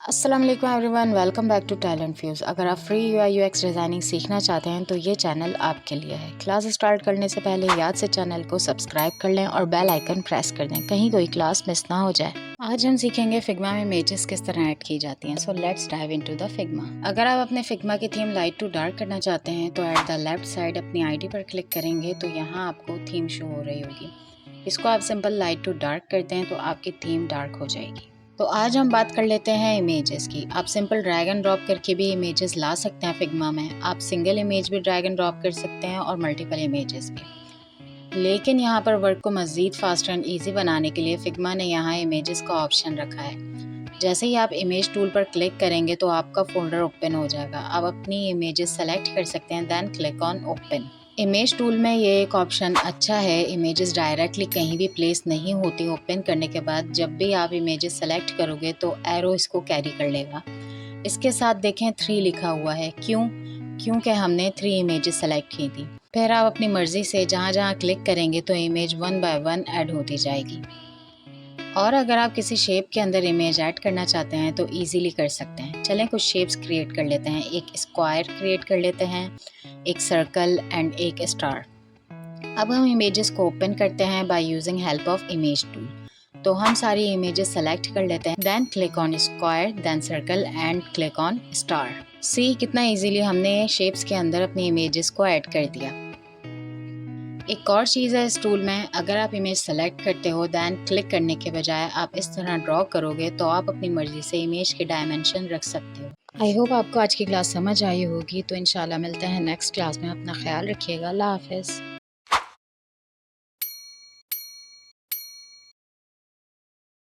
अस्सलाम वालेकुम everyone, welcome back to Talent Fuse. अगर आप फ्री यूआई यूएक्स डिज़ाइनिंग सीखना चाहते हैं तो ये चैनल आपके लिए है। क्लास स्टार्ट करने से पहले याद से चैनल को सब्सक्राइब कर लें और बेल आइकन प्रेस कर दें, कहीं कोई क्लास मिस ना हो जाए। आज हम सीखेंगे फिग्मा में इमेजेस किस तरह ऐड की जाती हैं। So let's dive into the Figma. अगर आप अपने फिग्मा की थीम लाइट टू डार्क करना चाहते हैं तो एट द लेफ्ट साइड अपनी आईडी पर क्लिक करेंगे तो यहाँ आपको थीम शो हो रही होगी। इसको आप सिंपल लाइट टू डार्क करते हैं तो आपकी थीम डार्क हो जाएगी। तो आज हम बात कर लेते हैं इमेजेस की। आप सिंपल ड्रैग एंड ड्रॉप करके भी इमेजेस ला सकते हैं फिग्मा में। आप सिंगल इमेज भी ड्रैग एंड ड्रॉप कर सकते हैं और मल्टीपल इमेजेस भी। लेकिन यहाँ पर वर्क को मज़ीद फास्ट एंड ईजी बनाने के लिए फिग्मा ने यहाँ इमेजेस का ऑप्शन रखा है। जैसे ही आप इमेज टूल पर क्लिक करेंगे तो आपका फोल्डर ओपन हो जाएगा। आप अपनी इमेजेस सेलेक्ट कर सकते हैं, then click on open. Image tool में ये एक ऑप्शन अच्छा है, इमेजेस डायरेक्टली कहीं भी प्लेस नहीं होती। ओपन करने के बाद जब भी आप इमेजेस सेलेक्ट करोगे तो एरो इसको कैरी कर लेगा। इसके साथ देखें 3 लिखा हुआ है, क्योंकि हमने 3 इमेजेस सेलेक्ट की थी। फिर आप अपनी मर्ज़ी से जहाँ जहाँ क्लिक करेंगे तो इमेज 1 बाय 1 ऐड होती जाएगी। और अगर आप किसी शेप के अंदर इमेज ऐड करना चाहते हैं तो इजीली कर सकते हैं। चलें कुछ शेप्स क्रिएट कर लेते हैं। एक स्क्वायर क्रिएट कर लेते हैं, एक सर्कल एंड एक स्टार। अब हम इमेजेस को ओपन करते हैं by using help of image tool. तो हम सारी इमेजेस सेलेक्ट कर लेते हैं, then click on square, then circle and click on star. See कितना इजीली हमने शेप्स के अंदर अपनी इमेजेस को ऐड कर दिया। एक और चीज़ है इस टूल में, अगर आप इमेज सेलेक्ट करते हो दैन क्लिक करने के बजाय आप इस तरह ड्रॉ करोगे तो आप अपनी मर्ज़ी से इमेज के डायमेंशन रख सकते हो। आई होप आपको आज की क्लास समझ आई होगी। तो इंशाल्लाह मिलते हैं नेक्स्ट क्लास में। अपना ख्याल रखिएगा। अल्लाह हाफ़िज़।